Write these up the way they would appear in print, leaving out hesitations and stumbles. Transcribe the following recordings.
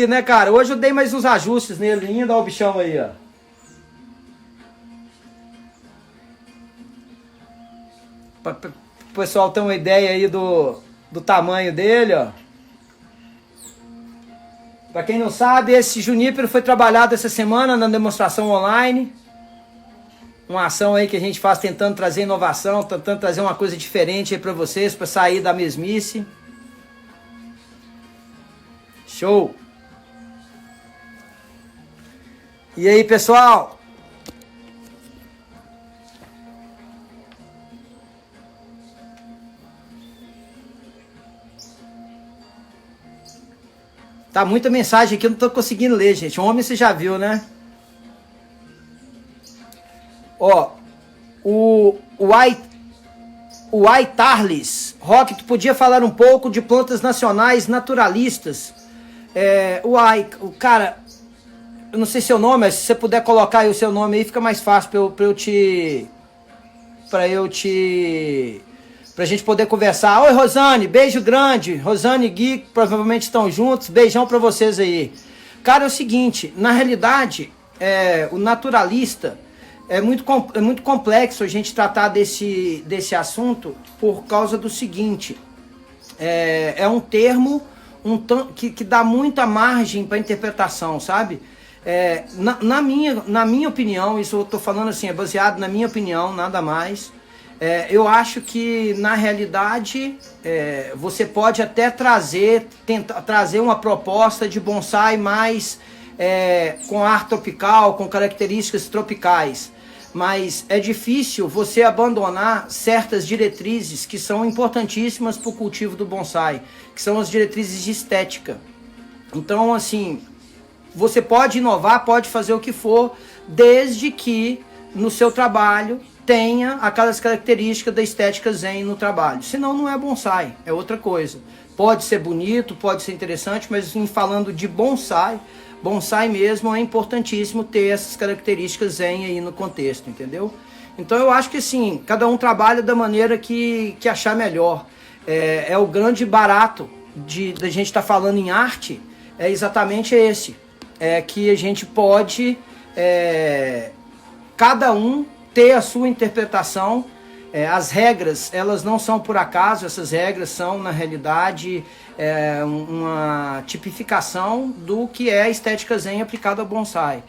Né, cara? Hoje eu dei mais uns ajustes nele ainda, ó o bichão aí, ó. Pra o pessoal ter uma ideia aí do tamanho dele, ó. Pra quem não sabe, esse Junípero foi trabalhado essa semana na demonstração online. Uma ação aí que a gente faz tentando trazer inovação, tentando trazer uma coisa diferente aí pra vocês, pra sair da mesmice. Show! E aí, pessoal? Tá muita mensagem aqui, eu não tô conseguindo ler, gente. Homem você já viu, né? Ó, o Aitarles. Rock, tu podia falar um pouco de plantas nacionais naturalistas? O cara, eu não sei seu nome, mas se você puder colocar aí o seu nome aí, fica mais fácil pra gente poder conversar. Oi, Rosane, beijo grande. Rosane e Gui provavelmente estão juntos. Beijão pra vocês aí. Cara, é o seguinte, na realidade, o naturalista é muito complexo a gente tratar desse assunto por causa do seguinte, é um termo que dá muita margem para interpretação, sabe? Na minha opinião, isso eu tô falando assim, é baseado na minha opinião, nada mais. Eu acho que, na realidade, você pode até tentar trazer uma proposta de bonsai mais com ar tropical, com características tropicais. Mas é difícil você abandonar certas diretrizes que são importantíssimas para o cultivo do bonsai, que são as diretrizes de estética. Então, assim, você pode inovar, pode fazer o que for, desde que no seu trabalho tenha aquelas características da estética zen no trabalho. Senão não é bonsai, é outra coisa. Pode ser bonito, pode ser interessante, mas falando de bonsai mesmo, é importantíssimo ter essas características zen aí no contexto, entendeu? Então eu acho que assim, cada um trabalha da maneira que achar melhor. O grande barato da gente estar falando em arte, é exatamente esse. Que a gente pode, cada um ter a sua interpretação. As regras, elas não são por acaso, essas regras são, na realidade, uma tipificação do que é a estética zen aplicada ao bonsai.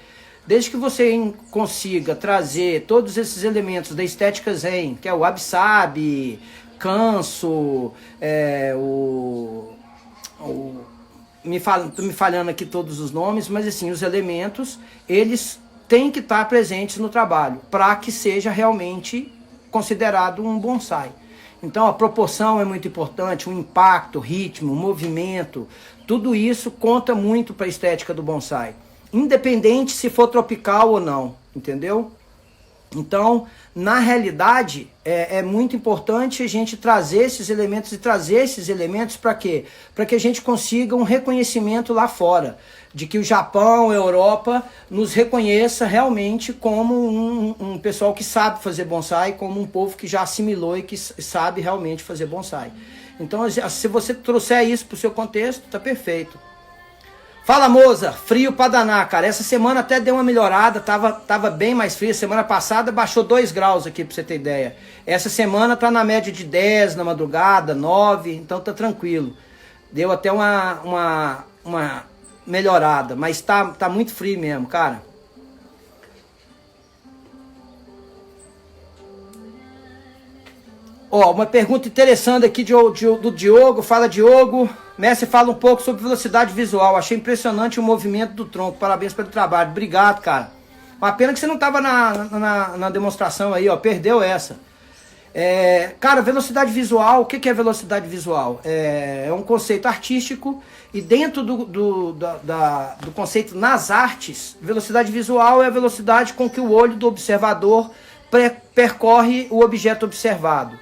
Desde que você consiga trazer todos esses elementos da estética zen, que é o wabi-sabi, kanso, tô me falhando aqui todos os nomes, mas assim, os elementos, eles têm que estar presentes no trabalho, para que seja realmente considerado um bonsai. Então a proporção é muito importante, o impacto, o ritmo, o movimento, tudo isso conta muito para a estética do bonsai, independente se for tropical ou não, entendeu? Então, na realidade, é muito importante a gente trazer esses elementos para quê? Para que a gente consiga um reconhecimento lá fora, de que o Japão, a Europa, nos reconheça realmente como um pessoal que sabe fazer bonsai, como um povo que já assimilou e que sabe realmente fazer bonsai. Então, se você trouxer isso para o seu contexto, tá perfeito. Fala, moça, frio pra danar, cara. Essa semana até deu uma melhorada, tava bem mais frio. Semana passada baixou 2 graus aqui, pra você ter ideia. Essa semana tá na média de 10 na madrugada, 9, então tá tranquilo. Deu até uma melhorada, mas tá muito frio mesmo, cara. Ó, uma pergunta interessante aqui do Diogo. Fala, Diogo. Mestre, fala um pouco sobre velocidade visual. Achei impressionante o movimento do tronco. Parabéns pelo trabalho. Obrigado, cara. Uma pena que você não estava na demonstração aí, ó. Perdeu essa. Cara, velocidade visual, o que é velocidade visual? É um conceito artístico, e dentro do conceito nas artes, velocidade visual é a velocidade com que o olho do observador percorre o objeto observado.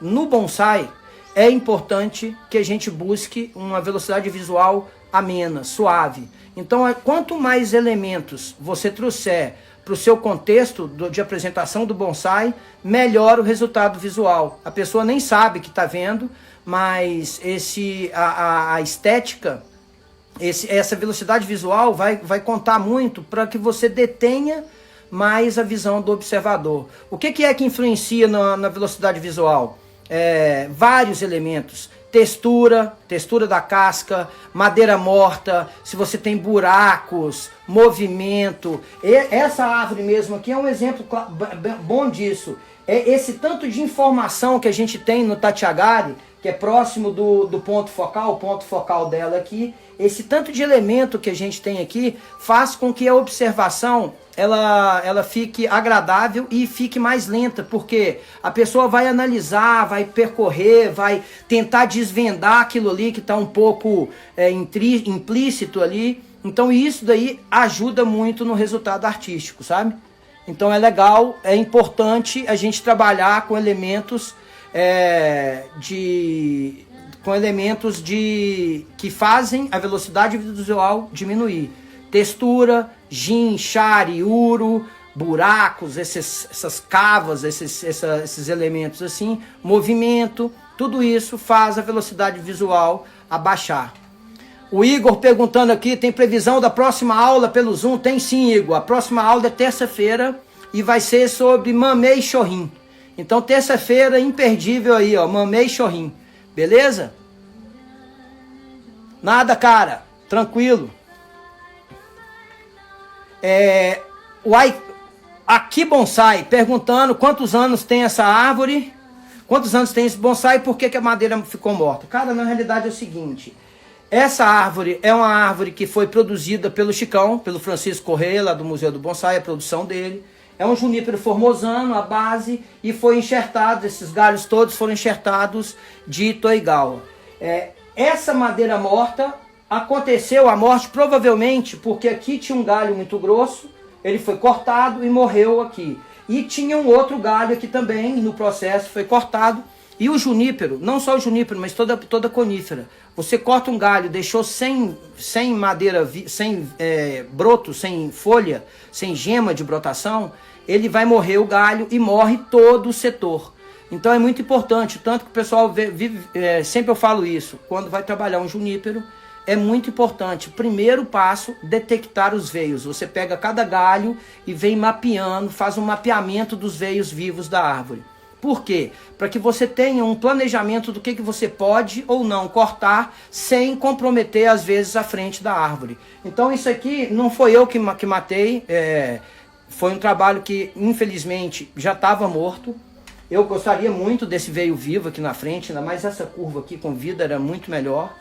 No bonsai, é importante que a gente busque uma velocidade visual amena, suave. Então, quanto mais elementos você trouxer para o seu contexto de apresentação do bonsai, melhor o resultado visual. A pessoa nem sabe que está vendo, mas a estética, essa velocidade visual vai contar muito para que você detenha mais a visão do observador. O que é que influencia na velocidade visual? Vários elementos. Textura da casca, madeira morta, se você tem buracos, movimento. Essa árvore mesmo aqui é um exemplo bom disso. É esse tanto de informação que a gente tem no Tatiagari, que é próximo do ponto focal, o ponto focal dela aqui, esse tanto de elemento que a gente tem aqui faz com que a observação ela fique agradável e fique mais lenta, porque a pessoa vai analisar, vai percorrer, vai tentar desvendar aquilo ali que está um pouco implícito ali. Então isso daí ajuda muito no resultado artístico, sabe? Então é legal, é importante a gente trabalhar com elementos que fazem a velocidade visual diminuir. Textura, gin, shari, uro, buracos, essas cavas, esses elementos assim, movimento, tudo isso faz a velocidade visual abaixar. O Igor perguntando aqui, tem previsão da próxima aula pelo Zoom? Tem sim, Igor. A próxima aula é terça-feira e vai ser sobre Mamei Chorin. Então, terça-feira, imperdível aí, ó, Mamei Chorin. Beleza? Nada, cara. Tranquilo. Aqui Bonsai, perguntando quantos anos tem essa árvore, quantos anos tem esse bonsai e por que a madeira ficou morta. Cara, na realidade é o seguinte, essa árvore é uma árvore que foi produzida pelo Chicão, pelo Francisco Correia, lá do Museu do Bonsai, a produção dele. É um junípero formosano, a base, e foi enxertado, esses galhos todos foram enxertados de Toigawa. Essa madeira morta, aconteceu a morte provavelmente porque aqui tinha um galho muito grosso, ele foi cortado e morreu aqui. E tinha um outro galho aqui também, no processo foi cortado. E o junípero, não só o junípero, mas toda conífera. Você corta um galho, deixou sem madeira, sem broto, sem folha, sem gema de brotação, ele vai morrer o galho e morre todo o setor. Então é muito importante, tanto que o pessoal sempre eu falo isso, quando vai trabalhar um junípero, é muito importante. Primeiro passo, detectar os veios. Você pega cada galho e vem mapeando, faz um mapeamento dos veios vivos da árvore. Por quê? Para que você tenha um planejamento do que você pode ou não cortar sem comprometer, às vezes, a frente da árvore. Então isso aqui não foi eu que matei, foi um trabalho que, infelizmente, já estava morto. Eu gostaria muito desse veio vivo aqui na frente, ainda mais essa curva aqui com vida era muito melhor.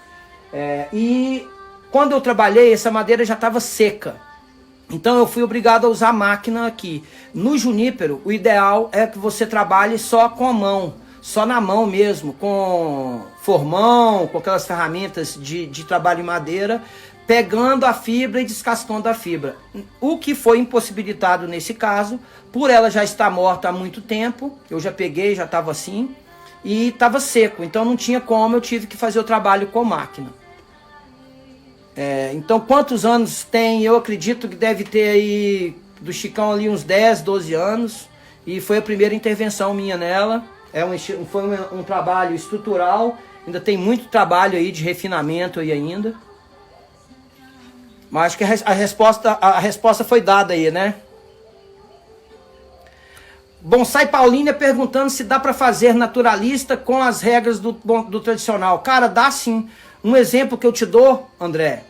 E quando eu trabalhei, essa madeira já estava seca. Então eu fui obrigado a usar a máquina aqui. No junípero, o ideal é que você trabalhe só com a mão, só na mão mesmo, com formão, com aquelas ferramentas de trabalho em madeira, pegando a fibra e descascando a fibra. O que foi impossibilitado nesse caso, por ela já estar morta há muito tempo, eu já peguei, já estava assim, e estava seco, então não tinha como, eu tive que fazer o trabalho com máquina. Então quantos anos tem? Eu acredito que deve ter aí do Chicão ali uns 10, 12 anos, e foi a primeira intervenção minha nela. Foi um trabalho estrutural, ainda tem muito trabalho aí de refinamento aí ainda. Mas acho que a resposta foi dada aí, né? Bonsai Paulínia perguntando se dá para fazer naturalista com as regras do tradicional. Cara, dá sim. Um exemplo que eu te dou, André,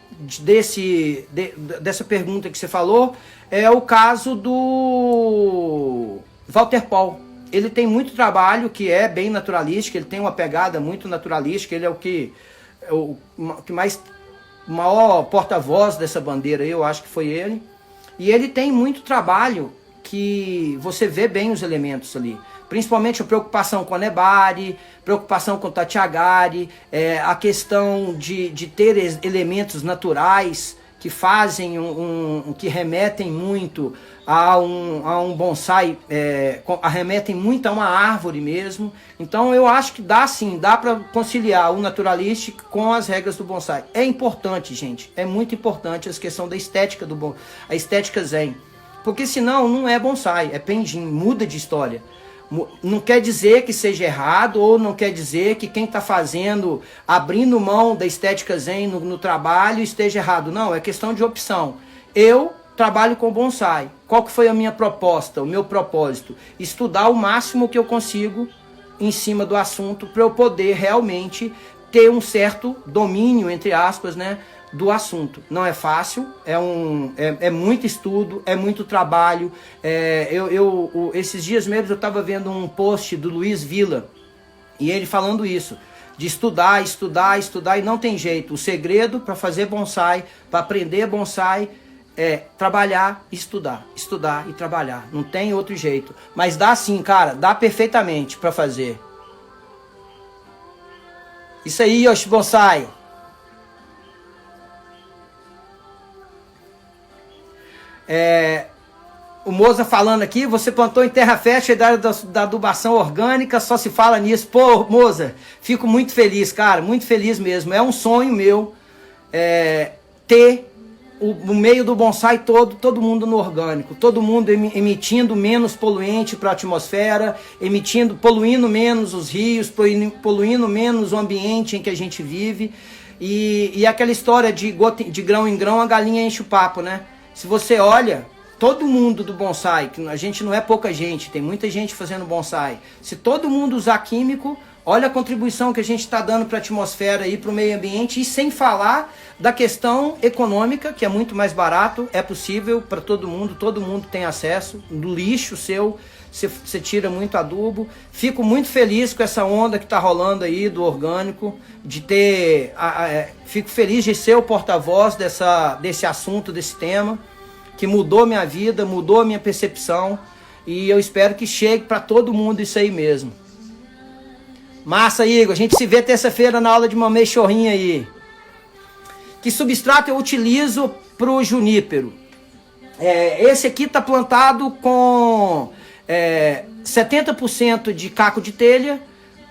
dessa pergunta que você falou, é o caso do Walter Paul. Ele tem muito trabalho que é bem naturalístico, ele tem uma pegada muito naturalística, ele é o maior porta-voz dessa bandeira, eu acho que foi ele. E ele tem muito trabalho que você vê bem os elementos ali. Principalmente a preocupação com a Nebari, preocupação com o Tatiagari, a questão de ter elementos naturais que fazem, que remetem muito a um bonsai, remetem muito a uma árvore mesmo. Então eu acho que dá sim, dá para conciliar o naturalístico com as regras do bonsai. É importante, gente, é muito importante a questão da estética a estética zen. Porque senão não é bonsai, é penjin, muda de história. Não quer dizer que seja errado, ou não quer dizer que quem está fazendo, abrindo mão da estética zen no trabalho, esteja errado. Não, é questão de opção. Eu trabalho com bonsai. Qual que foi a minha proposta, o meu propósito? Estudar o máximo que eu consigo em cima do assunto para eu poder realmente ter um certo domínio, entre aspas, né, do assunto. Não é fácil, é muito estudo, é muito trabalho. Esses dias mesmo eu estava vendo um post do Luiz Villa, e ele falando isso, de estudar, estudar, estudar, e não tem jeito. O segredo para fazer bonsai, para aprender bonsai, é trabalhar, estudar e trabalhar. Não tem outro jeito. Mas dá sim, cara, dá perfeitamente para fazer. Isso aí, Yoshi Bonsai. O Moza falando aqui, você plantou em terra fértil da adubação orgânica, só se fala nisso. Pô, Moza, fico muito feliz, cara, muito feliz mesmo. É um sonho meu ter o meio do bonsai todo mundo no orgânico, todo mundo emitindo menos poluente para a atmosfera, poluindo menos os rios, poluindo menos o ambiente em que a gente vive. E aquela história de grão em grão, a galinha enche o papo, né? Se você olha, todo mundo do bonsai, que a gente não é pouca gente, tem muita gente fazendo bonsai. Se todo mundo usar químico, olha a contribuição que a gente está dando para a atmosfera e para o meio ambiente, e sem falar da questão econômica, que é muito mais barato, é possível para todo mundo tem acesso. Do lixo seu, você tira muito adubo. Fico muito feliz com essa onda que está rolando aí do orgânico, fico feliz de ser o porta-voz desse assunto, desse tema, que mudou minha vida, mudou a minha percepção, e eu espero que chegue para todo mundo isso aí mesmo. Massa, Igor. A gente se vê terça-feira na aula de mamê chorrinha aí. Que substrato eu utilizo para o junípero? Esse aqui está plantado com 70% de caco de telha,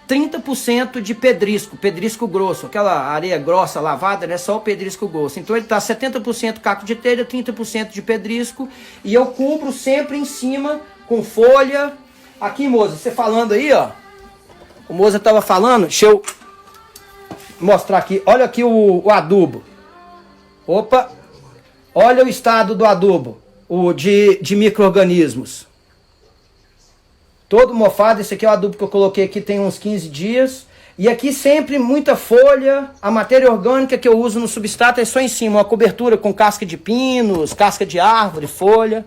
30% de pedrisco grosso. Aquela areia grossa lavada, né? Só o pedrisco grosso. Então ele está 70% caco de telha, 30% de pedrisco. E eu cubro sempre em cima com folha. Aqui, moça, você falando aí, ó. O Moza estava falando, deixa eu mostrar aqui. Olha aqui o adubo. Opa! Olha o estado do adubo, de micro-organismos. Todo mofado. Esse aqui é o adubo que eu coloquei aqui tem uns 15 dias. E aqui sempre muita folha. A matéria orgânica que eu uso no substrato é só em cima. Uma cobertura com casca de pinos, casca de árvore, folha.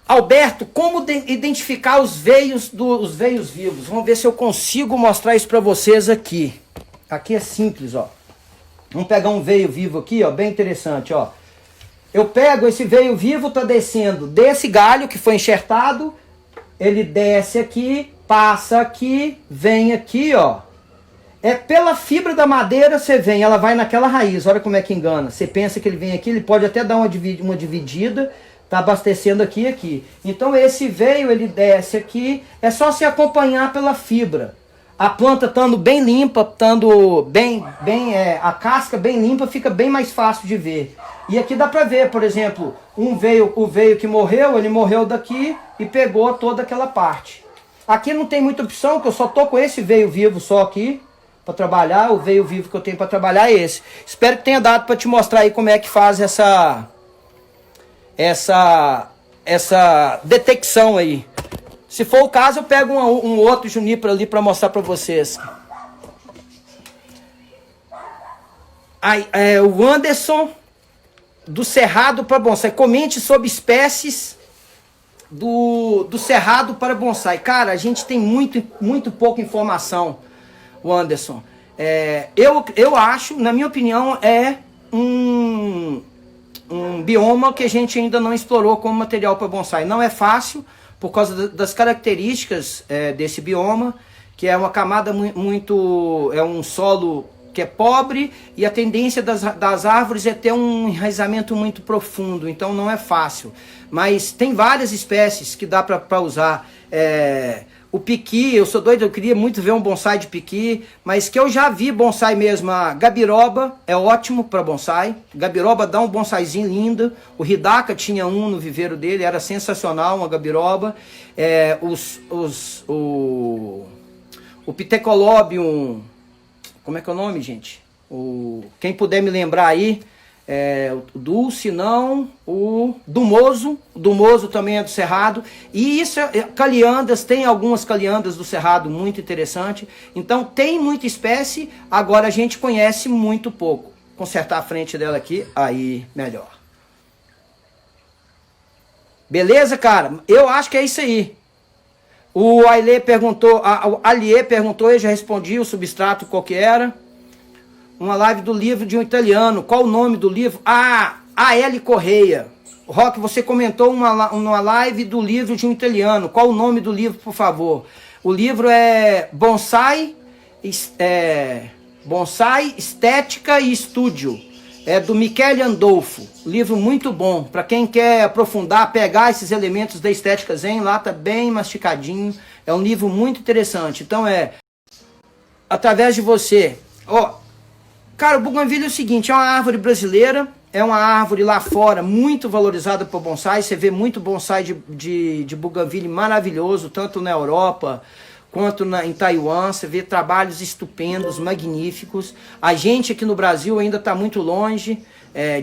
Alberto, como identificar os veios vivos? Vamos ver se eu consigo mostrar isso para vocês aqui. Aqui é simples, ó. Vamos pegar um veio vivo aqui, ó, bem interessante, ó. Eu pego esse veio vivo, tá descendo desse galho que foi enxertado, ele desce aqui, passa aqui, vem aqui, ó. Pela fibra da madeira você vem, ela vai naquela raiz, olha como é que engana. Você pensa que ele vem aqui, ele pode até dar uma dividida, tá abastecendo aqui e aqui. Então esse veio, ele desce aqui, é só se acompanhar pela fibra. A planta estando bem limpa, a casca bem limpa, fica bem mais fácil de ver. E aqui dá pra ver, por exemplo, o veio que morreu, ele morreu daqui e pegou toda aquela parte. Aqui não tem muita opção, que eu só tô com esse veio vivo só aqui para trabalhar. O veio vivo que eu tenho para trabalhar é esse. Espero que tenha dado para te mostrar aí como é que faz essa detecção aí. Se for o caso, eu pego um outro junípero ali para mostrar para vocês. O Anderson do Cerrado para Bonsai. Comente sobre espécies do Cerrado para Bonsai. Cara, a gente tem muito pouca informação, o Anderson. Eu acho, na minha opinião, um bioma que a gente ainda não explorou como material para bonsai. Não é fácil, por causa das características desse bioma, que é uma camada é um solo que é pobre, e a tendência das árvores é ter um enraizamento muito profundo, então não é fácil. Mas tem várias espécies que dá para usar. O piqui, eu sou doido, eu queria muito ver um bonsai de piqui, mas que eu já vi bonsai mesmo, a gabiroba é ótimo para bonsai. Gabiroba dá um bonsaizinho lindo. O Hidaka tinha um no viveiro dele, era sensacional, uma gabiroba. O Pithecolobium, como é que é o nome, gente? Quem puder me lembrar aí, o Dulce, não, o Dumoso. O Dumoso também é do Cerrado. E isso caliandas, tem algumas caliandas do Cerrado muito interessante. Então tem muita espécie, agora a gente conhece muito pouco. Consertar a frente dela aqui, aí melhor. Beleza, cara? Eu acho que é isso aí. O Ailê perguntou, a Aliê perguntou, eu já respondi o substrato qual que era. Uma live do livro de um italiano. Qual o nome do livro? A.L. Correia. Roque, você comentou uma live do livro de um italiano. Qual o nome do livro, por favor? O livro é Bonsai, Bonsai Estética e Estúdio. É do Michele Andolfo. Livro muito bom. Para quem quer aprofundar, pegar esses elementos da estética zen, lá tá bem masticadinho. É um livro muito interessante. Então através de você. Cara, o Bougainville é o seguinte, é uma árvore brasileira, é uma árvore lá fora muito valorizada por bonsai. Você vê muito bonsai de Bougainville maravilhoso, tanto na Europa quanto em Taiwan. Você vê trabalhos estupendos, magníficos. A gente aqui no Brasil ainda está muito longe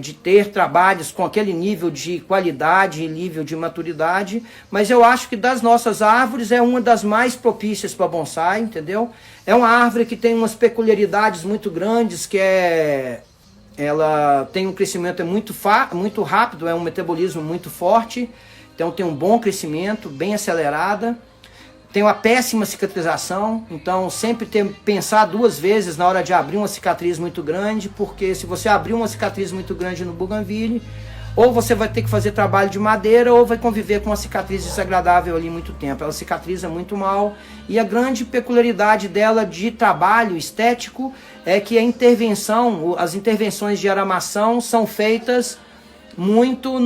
de ter trabalhos com aquele nível de qualidade e nível de maturidade, mas eu acho que das nossas árvores é uma das mais propícias para bonsai, entendeu? É uma árvore que tem umas peculiaridades muito grandes, que ela tem um crescimento muito rápido, é um metabolismo muito forte, então tem um bom crescimento, bem acelerada. Tem uma péssima cicatrização, então sempre pensar duas vezes na hora de abrir uma cicatriz muito grande, porque se você abrir uma cicatriz muito grande no Bougainville, ou você vai ter que fazer trabalho de madeira, ou vai conviver com uma cicatriz desagradável ali muito tempo. Ela cicatriza muito mal, e a grande peculiaridade dela de trabalho estético é que as intervenções de aramação são feitas muito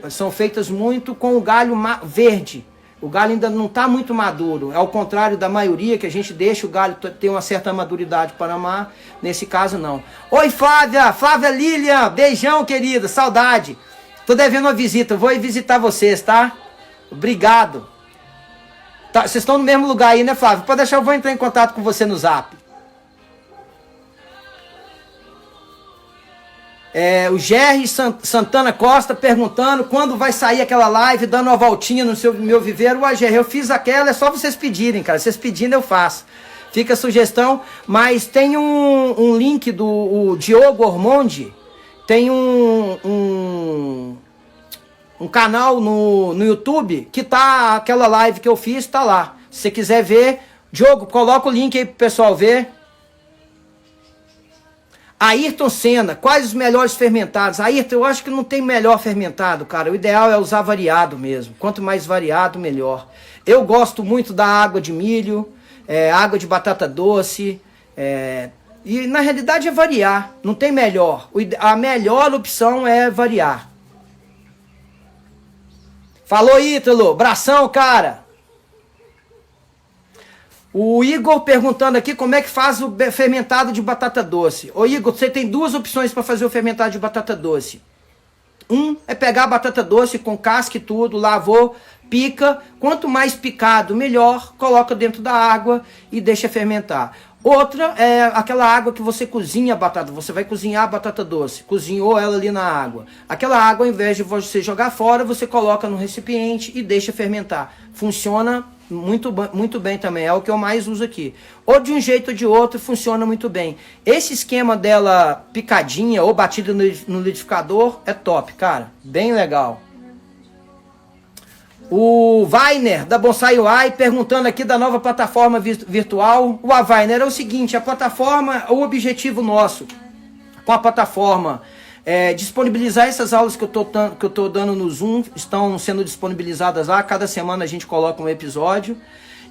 são feitas muito com o galho verde. O galho ainda não está muito maduro, ao contrário da maioria, que a gente deixa o galho ter uma certa maduridade para amar. Nesse caso não. Oi, Flávia Lilian, beijão, querida, saudade. Tô devendo uma visita, vou ir visitar vocês, tá? Obrigado. Vocês estão no mesmo lugar aí, né, Flávia? Pode deixar, eu vou entrar em contato com você no Zap. O Gerry Santana Costa perguntando quando vai sair aquela live, dando uma voltinha no meu viveiro. Gerry, eu fiz aquela, é só vocês pedirem, cara. Vocês pedindo eu faço. Fica a sugestão, mas tem um link do Diogo Ormondi, tem um canal no YouTube que tá, aquela live que eu fiz, tá lá. Se você quiser ver, Diogo, coloca o link aí pro pessoal ver. Ayrton Senna, quais os melhores fermentados? Ayrton, eu acho que não tem melhor fermentado, cara. O ideal é usar variado mesmo. Quanto mais variado, melhor. Eu gosto muito da água de milho, água de batata doce. E na realidade é variar. Não tem melhor. A melhor opção é variar. Falou, Ítalo. Abração, cara. O Igor perguntando aqui como é que faz o fermentado de batata doce. Ô Igor, você tem duas opções para fazer o fermentado de batata doce. É pegar a batata doce com casca e tudo, lavou, pica. Quanto mais picado, melhor. Coloca dentro da água e deixa fermentar. Outra é aquela água que você cozinha a batata. Você vai cozinhar a batata doce. Cozinhou ela ali na água. Aquela água, ao invés de você jogar fora, você coloca no recipiente e deixa fermentar. Funciona muito bem também, é o que eu mais uso aqui. Ou de um jeito ou de outro, funciona muito bem. Esse esquema dela picadinha ou batida no liquidificador é top, cara. Bem legal. O Vainer, da Bonsai UI, perguntando aqui da nova plataforma virtual. O Vainer, é o seguinte, a plataforma, o objetivo nosso com a plataforma disponibilizar essas aulas que eu tô dando no Zoom, estão sendo disponibilizadas lá, cada semana a gente coloca um episódio,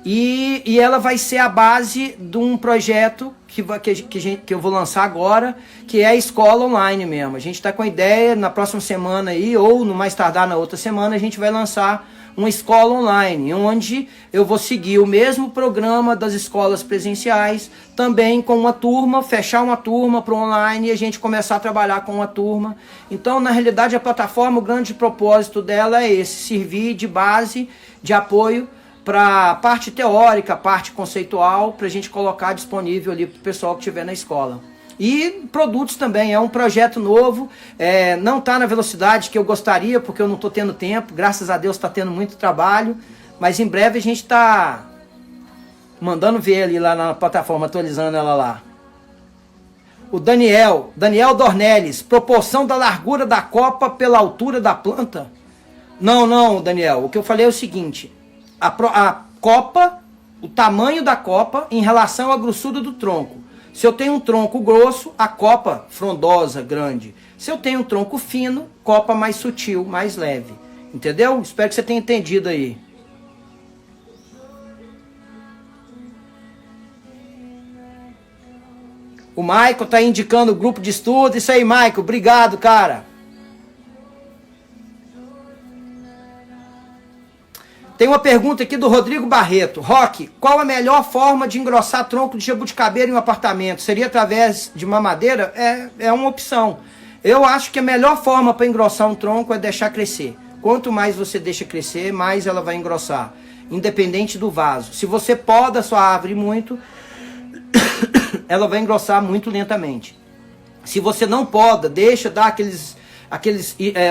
e ela vai ser a base de um projeto que eu vou lançar agora, que é a escola online mesmo. A gente está com a ideia, na próxima semana aí, ou no mais tardar na outra semana, a gente vai lançar uma escola online, onde eu vou seguir o mesmo programa das escolas presenciais, também com uma turma, fechar uma turma para o online e a gente começar a trabalhar com uma turma. Então, na realidade, a plataforma, o grande propósito dela é esse, servir de base, de apoio para a parte teórica, a parte conceitual, para a gente colocar disponível ali para o pessoal que estiver na escola. E produtos também, é um projeto novo, não está na velocidade que eu gostaria, porque eu não estou tendo tempo, graças a Deus está tendo muito trabalho, mas em breve a gente está mandando ver ali lá na plataforma, atualizando ela lá. O Daniel Dornelles, proporção da largura da copa pela altura da planta? Não, Daniel, o que eu falei é o seguinte, a copa, o tamanho da copa em relação à grossura do tronco. Se eu tenho um tronco grosso, a copa frondosa, grande. Se eu tenho um tronco fino, copa mais sutil, mais leve. Entendeu? Espero que você tenha entendido aí. O Michael tá indicando o grupo de estudo. Isso aí, Michael. Obrigado, cara. Tem uma pergunta aqui do Rodrigo Barreto. Roque, qual a melhor forma de engrossar tronco de jabuticabeira em um apartamento? Seria através de uma madeira? É uma opção. Eu acho que a melhor forma para engrossar um tronco é deixar crescer. Quanto mais você deixa crescer, mais ela vai engrossar. Independente do vaso. Se você poda a sua árvore muito, ela vai engrossar muito lentamente. Se você não poda, deixa dar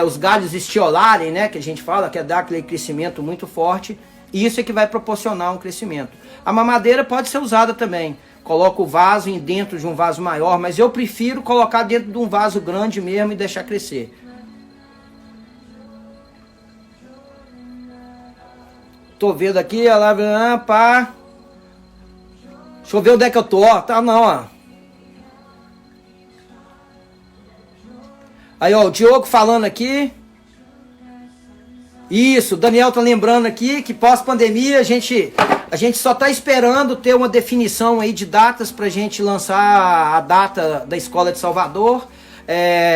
os galhos estiolarem, né, que a gente fala, que é dar aquele crescimento muito forte, e isso é que vai proporcionar um crescimento. A mamadeira pode ser usada também, coloca o vaso dentro de um vaso maior, mas eu prefiro colocar dentro de um vaso grande mesmo e deixar crescer. Tô vendo aqui, pá. Deixa eu ver onde é que eu tô, ó. Tá não, ó. Aí, ó, o Diogo falando aqui. Isso, o Daniel tá lembrando aqui que pós-pandemia a gente só tá esperando ter uma definição aí de datas pra gente lançar a data da Escola de Salvador.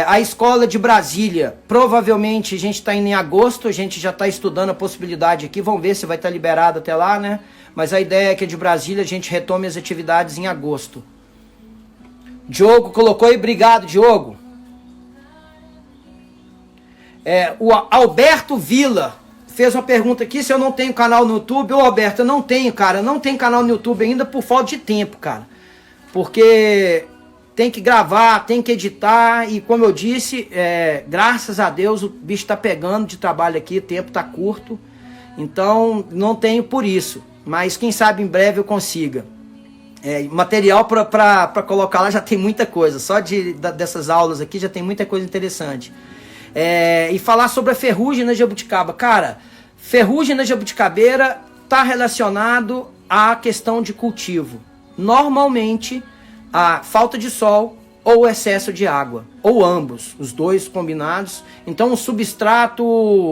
A Escola de Brasília, provavelmente a gente tá indo em agosto, a gente já tá estudando a possibilidade aqui, vamos ver se vai estar liberado até lá, né? Mas a ideia é que a de Brasília a gente retome as atividades em agosto. Diogo colocou aí, obrigado, Diogo. O Alberto Vila fez uma pergunta aqui, se eu não tenho canal no YouTube. Ô Alberto, eu não tenho, cara, não tenho canal no YouTube ainda por falta de tempo, cara. Porque tem que gravar, tem que editar e como eu disse, graças a Deus o bicho tá pegando de trabalho aqui, o tempo tá curto. Então não tenho por isso, mas quem sabe em breve eu consiga. Material para colocar lá já tem muita coisa, só dessas aulas aqui já tem muita coisa interessante. E falar sobre a ferrugem na jabuticaba. Cara, ferrugem na jabuticabeira está relacionado à questão de cultivo. Normalmente, a falta de sol ou excesso de água, ou ambos, os dois combinados. Então, um substrato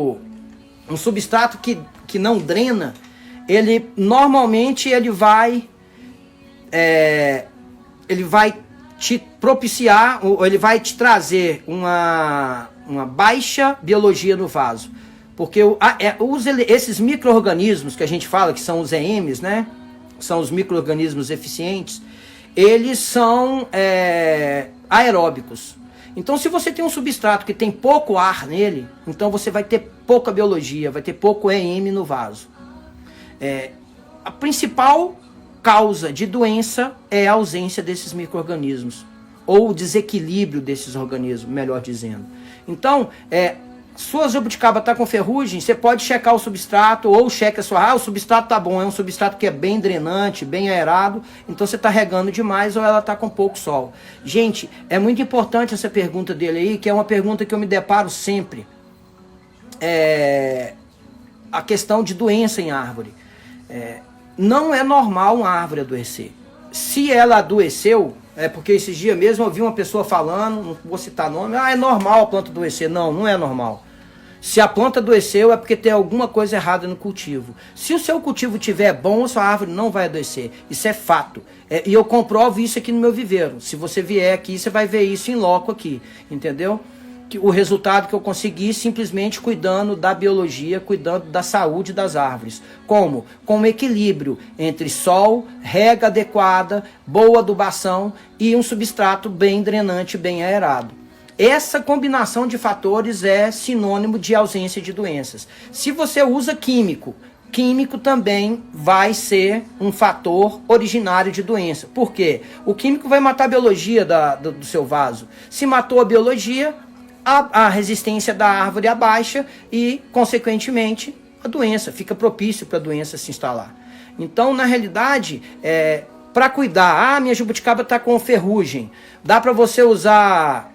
que não drena, ele normalmente ele vai te propiciar, ou ele vai te trazer uma baixa biologia no vaso. Porque esses micro-organismos que a gente fala, que são os EMs, né? São os micro-organismos eficientes, eles são aeróbicos. Então, se você tem um substrato que tem pouco ar nele, então você vai ter pouca biologia, vai ter pouco EM no vaso. A principal causa de doença é a ausência desses micro-organismos, ou o desequilíbrio desses organismos, melhor dizendo. Então, sua jabuticaba está com ferrugem, você pode checar o substrato, ou checa o substrato tá bom, é um substrato que é bem drenante, bem aerado, então você está regando demais ou ela está com pouco sol. Gente, é muito importante essa pergunta dele aí, que é uma pergunta que eu me deparo sempre. A questão de doença em árvore. Não é normal uma árvore adoecer. Se ela adoeceu, porque esses dias mesmo eu vi uma pessoa falando, não vou citar nome, é normal a planta adoecer. Não, não é normal. Se a planta adoeceu é porque tem alguma coisa errada no cultivo. Se o seu cultivo estiver bom, a sua árvore não vai adoecer. Isso é fato. E eu comprovo isso aqui no meu viveiro. Se você vier aqui, você vai ver isso em loco aqui. Entendeu? o resultado que eu consegui simplesmente cuidando da biologia, cuidando da saúde das árvores. Como? Com um equilíbrio entre sol, rega adequada, boa adubação e um substrato bem drenante, bem aerado. Essa combinação de fatores é sinônimo de ausência de doenças. Se você usa químico também vai ser um fator originário de doença. Por quê? O químico vai matar a biologia do seu vaso. Se matou a biologia, a resistência da árvore abaixa e, consequentemente, a doença. Fica propício para a doença se instalar. Então, na realidade, para cuidar, minha jabuticaba está com ferrugem. Dá para você usar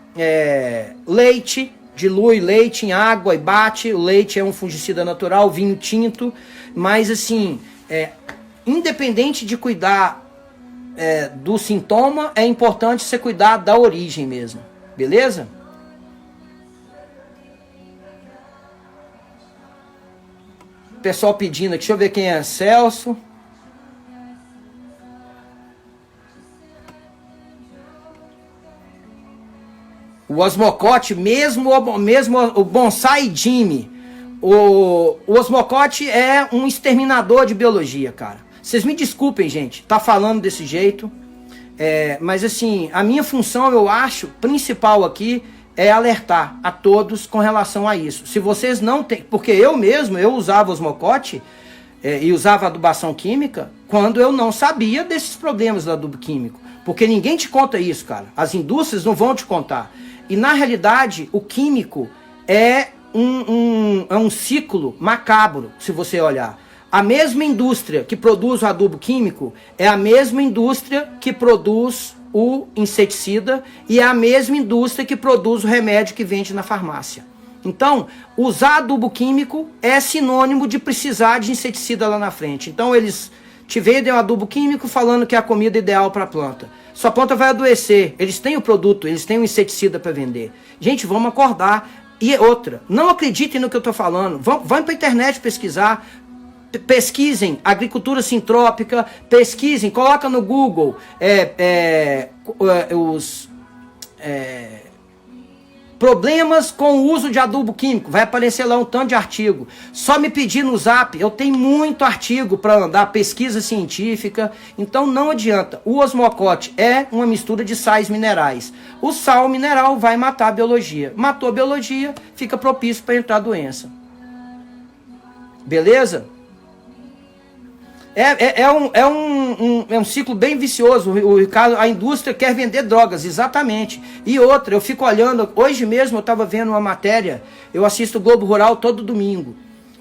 leite, dilui leite em água e bate. O leite é um fungicida natural, vinho tinto. Mas, assim, independente de cuidar do sintoma, é importante você cuidar da origem mesmo. Beleza? Pessoal pedindo aqui, deixa eu ver quem é. Celso. O Osmocote, mesmo o Bonsai Jimmy. O Osmocote é um exterminador de biologia, cara. Vocês me desculpem, gente, tá falando desse jeito. Mas assim, a minha função, eu acho, principal aqui é alertar a todos com relação a isso. Se vocês não têm... Porque eu usava Osmocote e usava adubação química quando eu não sabia desses problemas do adubo químico. Porque ninguém te conta isso, cara. As indústrias não vão te contar. E na realidade, o químico é um ciclo macabro, se você olhar. A mesma indústria que produz o adubo químico é a mesma indústria que produz o inseticida e é a mesma indústria que produz o remédio que vende na farmácia. Então, usar adubo químico é sinônimo de precisar de inseticida lá na frente. Então, eles te vendem o adubo químico falando que é a comida ideal para a planta. Sua planta vai adoecer. Eles têm o produto, eles têm o inseticida para vender. Gente, vamos acordar. E outra, não acreditem no que eu estou falando. Vão para a internet pesquisar. Pesquisem agricultura sintrópica, pesquisem, coloca no Google os problemas com o uso de adubo químico. Vai aparecer lá um tanto de artigo. Só me pedir no Zap, eu tenho muito artigo para andar, pesquisa científica. Então não adianta. O Osmocote é uma mistura de sais minerais. O sal mineral vai matar a biologia. Matou a biologia, fica propício para entrar a doença. Beleza? É um ciclo bem vicioso. O Ricardo, a indústria quer vender drogas, exatamente. E outra, eu fico olhando, hoje mesmo eu estava vendo uma matéria, eu assisto o Globo Rural todo domingo.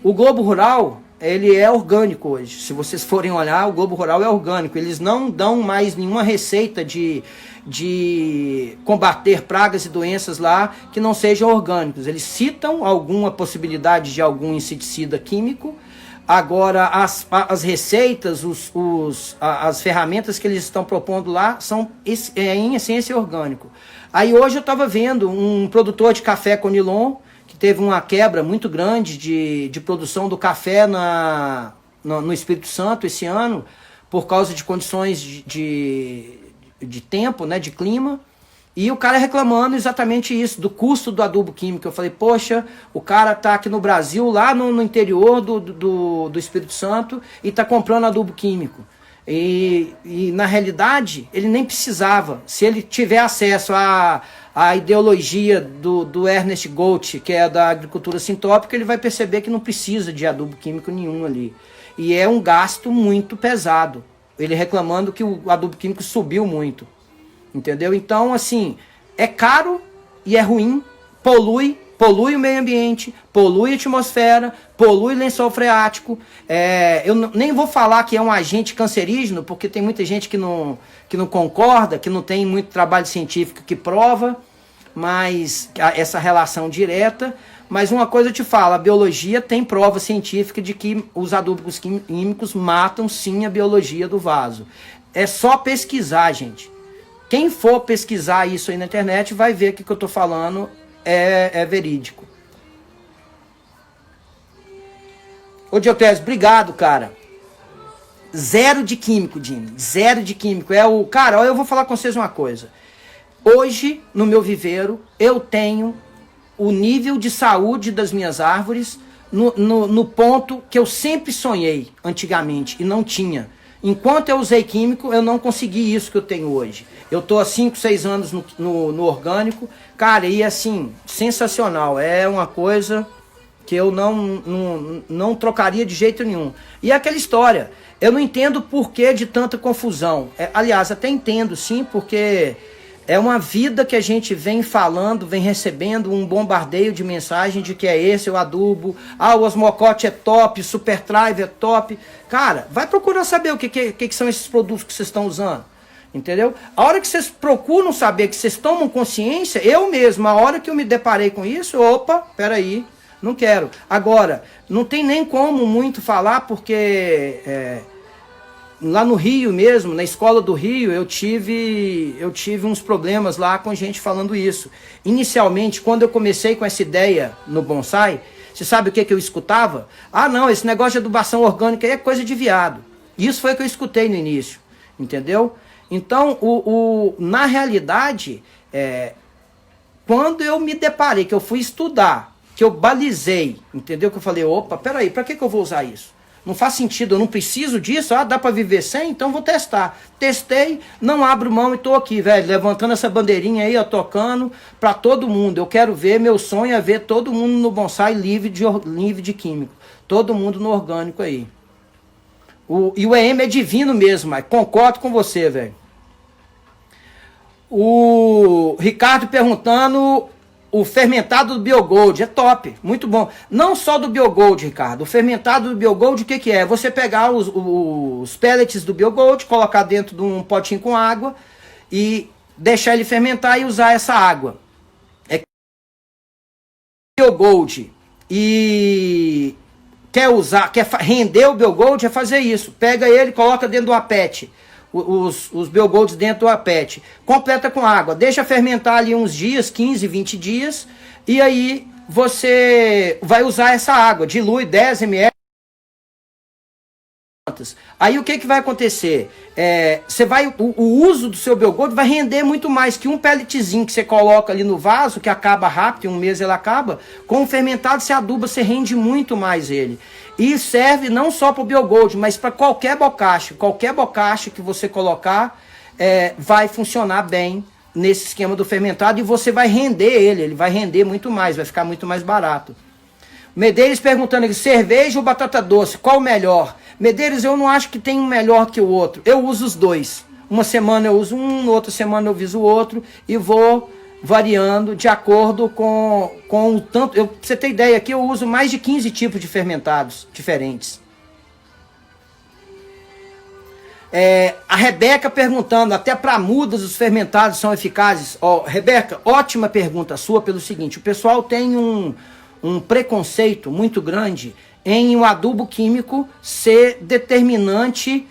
O Globo Rural, ele é orgânico hoje. Se vocês forem olhar, o Globo Rural é orgânico. Eles não dão mais nenhuma receita de combater pragas e doenças lá que não sejam orgânicos. Eles citam alguma possibilidade de algum inseticida químico. Agora, as receitas, as ferramentas que eles estão propondo lá são, em essência, orgânico. Aí hoje eu estava vendo um produtor de café Conilon, que teve uma quebra muito grande de produção do café no Espírito Santo esse ano, por causa de condições de tempo, né, de clima. E o cara reclamando exatamente isso, do custo do adubo químico. Eu falei, poxa, o cara tá aqui no Brasil, lá no interior do Espírito Santo, e tá comprando adubo químico. E na realidade, ele nem precisava. Se ele tiver acesso à ideologia do Ernest Gold, que é da agricultura sintrópica, ele vai perceber que não precisa de adubo químico nenhum ali. E é um gasto muito pesado. Ele reclamando que o adubo químico subiu muito. Entendeu? Então, assim, é caro e é ruim, polui o meio ambiente, polui a atmosfera, polui lençol freático. Eu nem vou falar que é um agente cancerígeno, porque tem muita gente que não concorda, que não tem muito trabalho científico que prova, mas essa relação direta. Mas uma coisa eu te falo, a biologia tem prova científica de que os adubos químicos matam sim a biologia do vaso. É só pesquisar, gente. Quem for pesquisar isso aí na internet vai ver que o que eu estou falando é verídico. Ô Diotés, obrigado, cara. Zero de químico, Jimmy. Zero de químico. Cara, eu vou falar com vocês uma coisa. Hoje, no meu viveiro, eu tenho o nível de saúde das minhas árvores no ponto que eu sempre sonhei antigamente e não tinha. Enquanto eu usei químico, eu não consegui isso que eu tenho hoje. Eu tô há 5, 6 anos no orgânico, cara, e assim, sensacional. É uma coisa que eu não trocaria de jeito nenhum. E é aquela história, eu não entendo o porquê de tanta confusão. Aliás, até entendo sim, porque é uma vida que a gente vem falando, vem recebendo um bombardeio de mensagem de que é esse o adubo, o Osmocote é top, Super Thrive é top. Cara, vai procurar saber o que são esses produtos que vocês estão usando, entendeu? A hora que vocês procuram saber, que vocês tomam consciência, eu mesmo, a hora que eu me deparei com isso, opa, peraí, não quero. Agora, não tem nem como muito falar, porque lá no Rio mesmo, na escola do Rio, eu tive uns problemas lá com gente falando isso. Inicialmente, quando eu comecei com essa ideia no bonsai, você sabe o que eu escutava? Não, esse negócio de adubação orgânica aí é coisa de viado. Isso foi o que eu escutei no início, entendeu? Então, na realidade, quando eu me deparei, que eu fui estudar, que eu balizei, entendeu? Que eu falei, opa, peraí, pra que eu vou usar isso? Não faz sentido, eu não preciso disso, dá pra viver sem, então vou testar. Testei, não abro mão e tô aqui, velho, levantando essa bandeirinha aí, tocando pra todo mundo. Eu quero ver, meu sonho é ver todo mundo no bonsai livre de químico. Todo mundo no orgânico aí. E o EM é divino mesmo, mas concordo com você, velho. O Ricardo perguntando... O fermentado do Biogold é top, muito bom. Não só do Biogold, Ricardo. O fermentado do Biogold, o que é? Você pegar os pellets do Biogold, colocar dentro de um potinho com água e deixar ele fermentar e usar essa água. Biogold e quer render o Biogold, é fazer isso. Pega ele, coloca dentro de uma PET. Os Biogolds dentro do PET, completa com água, deixa fermentar ali uns dias, 15, 20 dias, e aí você vai usar essa água, dilui 10 ml. Aí o que vai acontecer? O uso do seu Biogold vai render muito mais que um pelletzinho que você coloca ali no vaso, que acaba rápido, em um mês ele acaba. Com o fermentado você aduba, você rende muito mais ele. E serve não só para o Biogold, mas para qualquer bocache. Qualquer bocache que você colocar vai funcionar bem nesse esquema do fermentado e você vai render ele vai render muito mais, vai ficar muito mais barato. Medeiros perguntando aqui, cerveja ou batata doce, qual o melhor? Medeiros, eu não acho que tem um melhor que o outro. Eu uso os dois. Uma semana eu uso um, outra semana eu uso o outro e vou variando de acordo com o tanto... Pra você ter ideia, aqui eu uso mais de 15 tipos de fermentados diferentes. A Rebeca perguntando, até para mudas os fermentados são eficazes? Rebeca, ótima pergunta sua pelo seguinte, o pessoal tem um preconceito muito grande em o adubo químico ser determinante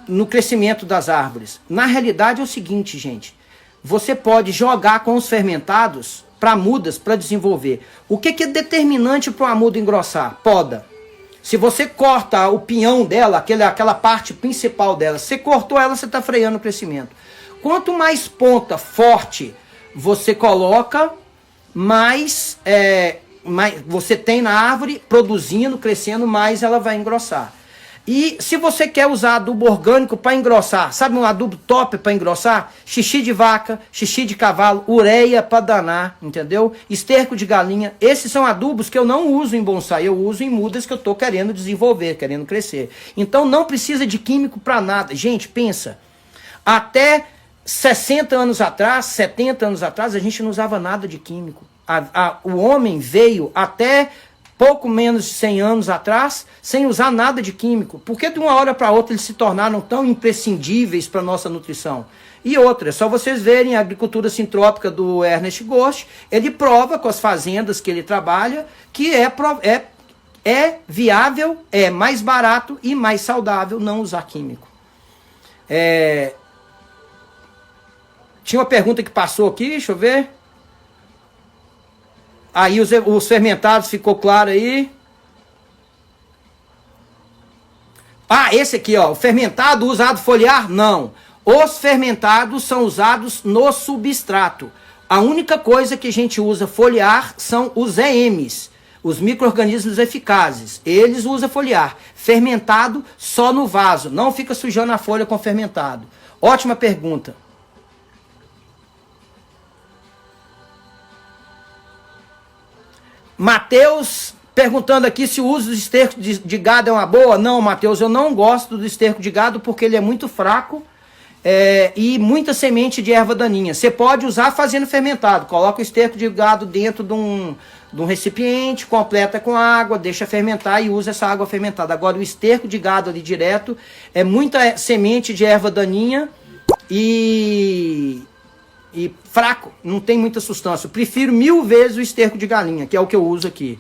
no crescimento das árvores. Na realidade é o seguinte, gente, você pode jogar com os fermentados para mudas para desenvolver. O que é determinante para uma muda engrossar? Poda. Se você corta o pinhão dela, aquela parte principal dela, você cortou ela, você está freando o crescimento. Quanto mais ponta forte você coloca, mais você tem na árvore produzindo, crescendo, mais ela vai engrossar. E se você quer usar adubo orgânico para engrossar, sabe um adubo top para engrossar? Xixi de vaca, xixi de cavalo, ureia para danar, entendeu? Esterco de galinha. Esses são adubos que eu não uso em bonsai, eu uso em mudas que eu estou querendo desenvolver, querendo crescer. Então não precisa de químico para nada. Gente, pensa, até 60 anos atrás, 70 anos atrás, a gente não usava nada de químico. O homem veio até pouco menos de 100 anos atrás, sem usar nada de químico. Porque de uma hora para outra eles se tornaram tão imprescindíveis para a nossa nutrição? E outra, é só vocês verem a agricultura sintrópica do Ernest Gosch, ele prova com as fazendas que ele trabalha que é viável, é mais barato e mais saudável não usar químico. Tinha uma pergunta que passou aqui, deixa eu ver. Aí os fermentados, ficou claro aí. Esse aqui, ó, o fermentado usado foliar? Não. Os fermentados são usados no substrato. A única coisa que a gente usa foliar são os EMs, os micro-organismos eficazes. Eles usam foliar. Fermentado só no vaso. Não fica sujando a folha com fermentado. Ótima pergunta. Matheus perguntando aqui se o uso do esterco de gado é uma boa. Não, Matheus, eu não gosto do esterco de gado porque ele é muito fraco e muita semente de erva daninha. Você pode usar fazendo fermentado. Coloca o esterco de gado dentro de um recipiente, completa com água, deixa fermentar e usa essa água fermentada. Agora, o esterco de gado ali direto é muita semente de erva daninha e fraco, não tem muita substância. Eu prefiro 1000 vezes o esterco de galinha, que é o que eu uso aqui.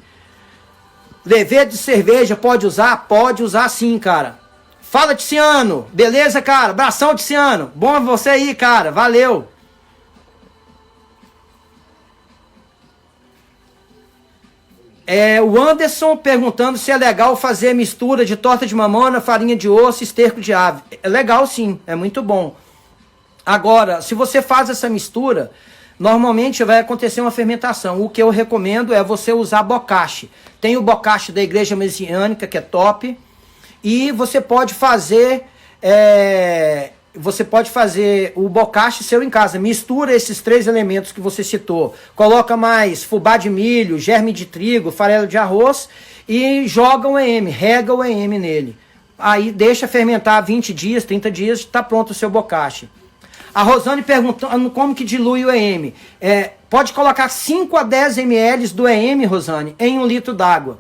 Levedo de cerveja, pode usar? Pode usar sim, cara. Fala, Tiziano. Beleza, cara? Abração, Tiziano. Bom você aí, cara. Valeu. O Anderson perguntando se é legal fazer mistura de torta de mamona, farinha de osso, esterco de ave. É legal sim, é muito bom. Agora, se você faz essa mistura, normalmente vai acontecer uma fermentação. O que eu recomendo é você usar bocashi. Tem o bocashi da Igreja Messiânica, que é top. E você pode fazer o bocashi seu em casa. Mistura esses 3 elementos que você citou. Coloca mais fubá de milho, germe de trigo, farelo de arroz e joga o EM, rega o EM nele. Aí deixa fermentar 20 dias, 30 dias, está pronto o seu bocashi. A Rosane perguntando como que dilui o EM. Pode colocar 5 a 10 ml do EM, Rosane, em 1 litro d'água.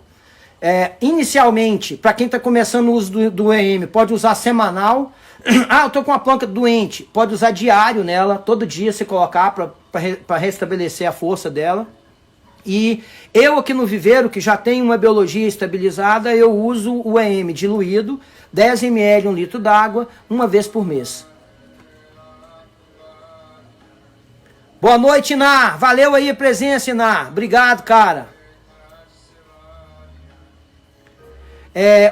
Inicialmente, para quem está começando o uso do EM, pode usar semanal. Eu estou com uma planta doente. Pode usar diário nela, todo dia você colocar para restabelecer a força dela. E eu aqui no viveiro, que já tenho uma biologia estabilizada, eu uso o EM diluído, 10 ml em 1 litro d'água, uma vez por mês. Boa noite, Iná. Valeu aí a presença, Iná. Obrigado, cara.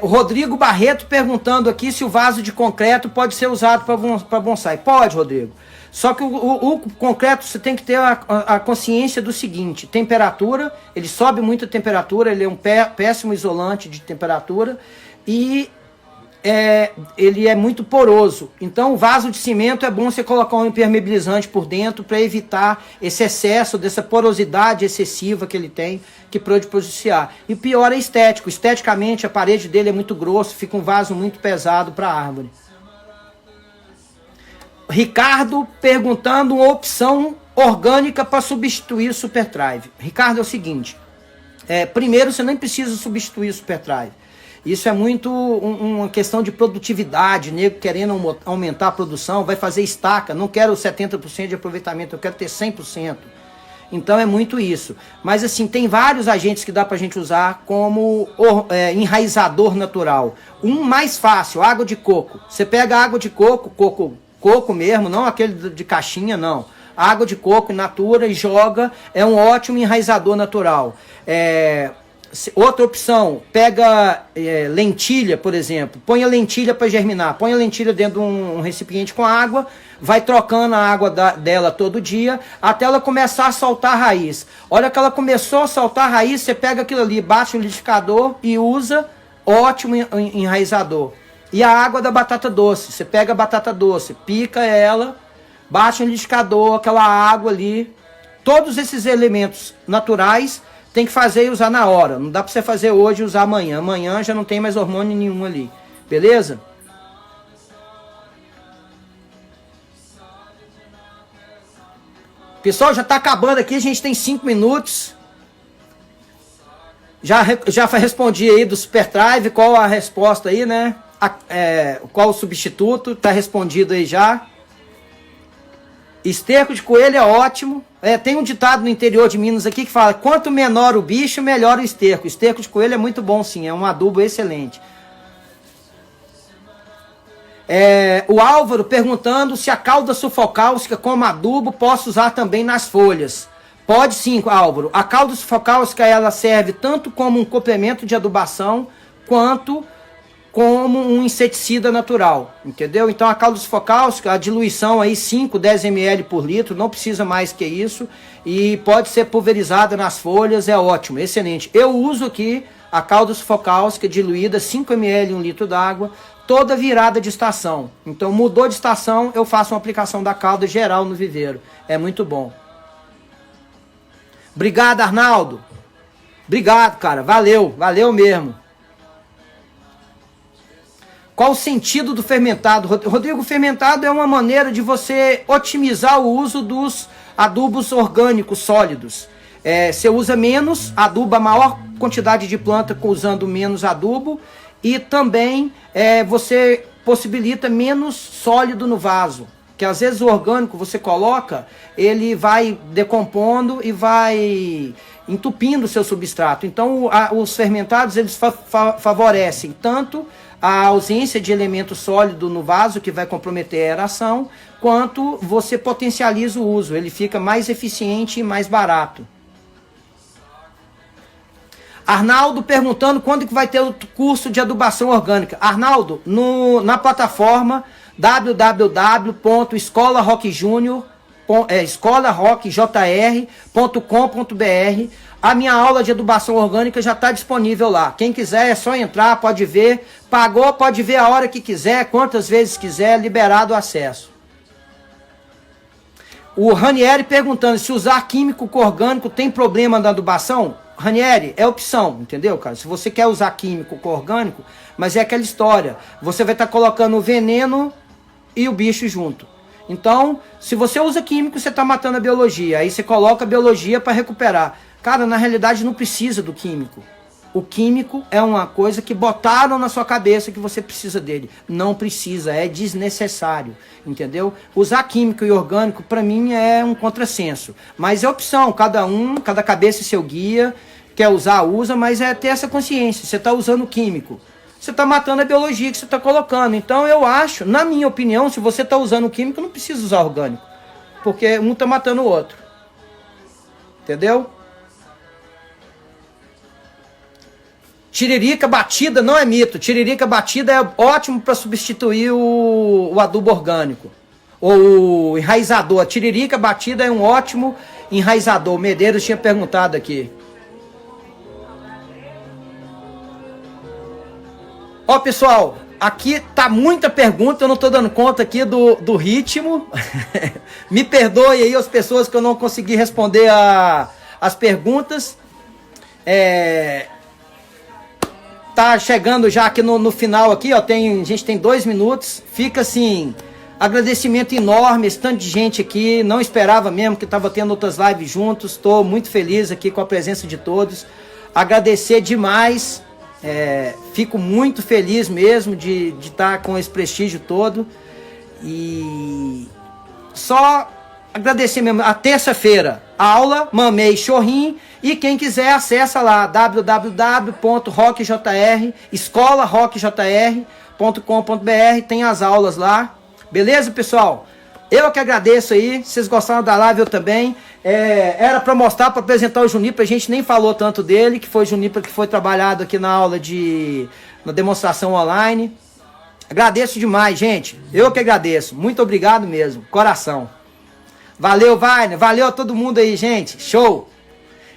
O Rodrigo Barreto perguntando aqui se o vaso de concreto pode ser usado para bonsai. Pode, Rodrigo. Só que o concreto você tem que ter a consciência do seguinte: temperatura, ele sobe muito a temperatura, ele é um péssimo isolante de temperatura e ele é muito poroso. Então o vaso de cimento é bom você colocar um impermeabilizante por dentro para evitar esse excesso dessa porosidade excessiva que ele tem, que pode prejudiciar. E pior é estético. Esteticamente a parede dele é muito grossa, fica um vaso muito pesado para a árvore. Ricardo perguntando uma opção orgânica para substituir o Super Thrive. Ricardo, é o seguinte: primeiro você nem precisa substituir o Super Thrive. Isso é muito uma questão de produtividade, nego querendo aumentar a produção, vai fazer estaca, não quero 70% de aproveitamento, eu quero ter 100%. Então é muito isso. Mas assim, tem vários agentes que dá pra gente usar como enraizador natural. Um mais fácil, água de coco. Você pega água de coco mesmo, não aquele de caixinha, não. Água de coco in natura e joga, é um ótimo enraizador natural. Outra opção, pega lentilha, por exemplo, põe a lentilha para germinar, põe a lentilha dentro de um recipiente com água, vai trocando a água dela todo dia, até ela começar a soltar a raiz. Olha que ela começou a soltar a raiz, você pega aquilo ali, bate no liquidificador e usa, ótimo enraizador. E a água da batata doce, você pega a batata doce, pica ela, bate no liquidificador, aquela água ali, todos esses elementos naturais, tem que fazer e usar na hora. Não dá pra você fazer hoje e usar amanhã. Amanhã já não tem mais hormônio nenhum ali. Beleza? Pessoal, já tá acabando aqui. A gente tem 5 minutos. Já respondi aí do Super Thrive. Qual a resposta aí, né? Qual o substituto? Tá respondido aí já. Esterco de coelho é ótimo. Tem um ditado no interior de Minas aqui que fala: quanto menor o bicho, melhor o esterco. Esterco de coelho é muito bom sim, é um adubo excelente. O Álvaro perguntando se a calda sulfocáustica como adubo posso usar também nas folhas. Pode sim, Álvaro. A calda sulfocáustica ela serve tanto como um complemento de adubação quanto como um inseticida natural, entendeu? Então a caldo sufocáustica, a diluição aí 5, 10 ml por litro, não precisa mais que isso, e pode ser pulverizada nas folhas, é ótimo, excelente. Eu uso aqui a caldo sufocáustica diluída, 5 ml em 1 litro d'água, toda virada de estação. Então mudou de estação, eu faço uma aplicação da calda geral no viveiro, é muito bom. Obrigado, Arnaldo. Obrigado, cara, valeu, valeu mesmo. Qual o sentido do fermentado? Rodrigo, fermentado é uma maneira de você otimizar o uso dos adubos orgânicos sólidos. Você usa menos adubo, a maior quantidade de planta usando menos adubo, e também você possibilita menos sólido no vaso. Que às vezes o orgânico você coloca, ele vai decompondo e vai entupindo o seu substrato. Então os fermentados eles favorecem tanto a ausência de elemento sólido no vaso, que vai comprometer a aeração, quanto você potencializa o uso, ele fica mais eficiente e mais barato. Arnaldo perguntando quando que vai ter o curso de adubação orgânica. Arnaldo, na plataforma www.escolarockjr.com.br, a minha aula de adubação orgânica já está disponível lá. Quem quiser é só entrar, pode ver. Pagou, pode ver a hora que quiser, quantas vezes quiser, liberado o acesso. O Ranieri perguntando se usar químico com orgânico tem problema na adubação. Ranieri, é opção, entendeu, cara? Se você quer usar químico com orgânico, mas é aquela história. Você vai estar colocando o veneno e o bicho junto. Então, se você usa químico, você está matando a biologia. Aí você coloca a biologia para recuperar. Cara, na realidade não precisa do químico. O químico é uma coisa que botaram na sua cabeça que você precisa dele. Não precisa, é desnecessário, entendeu? Usar químico e orgânico, para mim, é um contrassenso. Mas é opção, cada cabeça é seu guia, quer usar, usa, mas é ter essa consciência. Você está usando químico, você está matando a biologia que você está colocando. Então eu acho, na minha opinião, se você está usando químico, não precisa usar orgânico. Porque um está matando o outro. Entendeu? Tiririca batida não é mito. Tiririca batida é ótimo para substituir o adubo orgânico. Ou o enraizador. A tiririca batida é um ótimo enraizador. O Medeiros tinha perguntado aqui. Ó, pessoal, aqui tá muita pergunta. Eu não tô dando conta aqui do ritmo. Me perdoe aí as pessoas que eu não consegui responder as perguntas. Tá chegando já aqui no final aqui, ó, a gente tem 2 minutos, fica assim, agradecimento enorme, esse tanto de gente aqui, não esperava mesmo que estava tendo outras lives juntos, estou muito feliz aqui com a presença de todos, agradecer demais, fico muito feliz mesmo de estar com esse prestígio todo, e só agradecer mesmo, a terça-feira, aula, Mamei Chorrim, e quem quiser acessa lá, escolarockjr.com.br, tem as aulas lá, beleza, pessoal? Eu que agradeço aí, vocês gostaram da live, eu também, era para mostrar, para apresentar o Juniper, a gente nem falou tanto dele, que foi o Juniper que foi trabalhado aqui na aula na demonstração online, agradeço demais, gente, eu que agradeço, muito obrigado mesmo, coração. Valeu, Wagner. Valeu a todo mundo aí, gente. Show.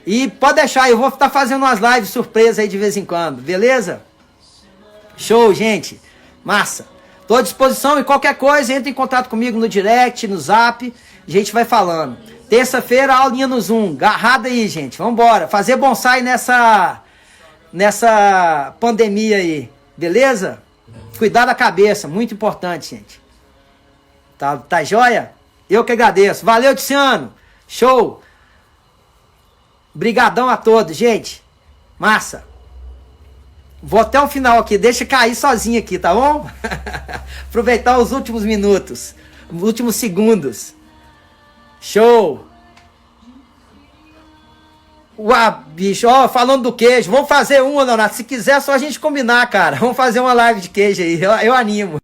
E pode deixar, eu vou estar fazendo umas lives surpresa aí de vez em quando, beleza? Show, gente. Massa. Estou à disposição e qualquer coisa, entre em contato comigo no direct, no zap. A gente vai falando. Terça-feira, aulinha no Zoom. Garrada aí, gente. Vambora. Fazer bonsai nessa pandemia aí. Beleza? Cuidar da cabeça. Muito importante, gente. Tá joia? Eu que agradeço. Valeu, Tiziano. Show. Brigadão a todos, gente. Massa. Vou até o final aqui. Deixa cair sozinho aqui, tá bom? Aproveitar os últimos minutos. Os últimos segundos. Show. Uau, bicho. Ó, falando do queijo. Vamos fazer uma, Leonardo. Se quiser, é só a gente combinar, cara. Vamos fazer uma live de queijo aí. Eu animo.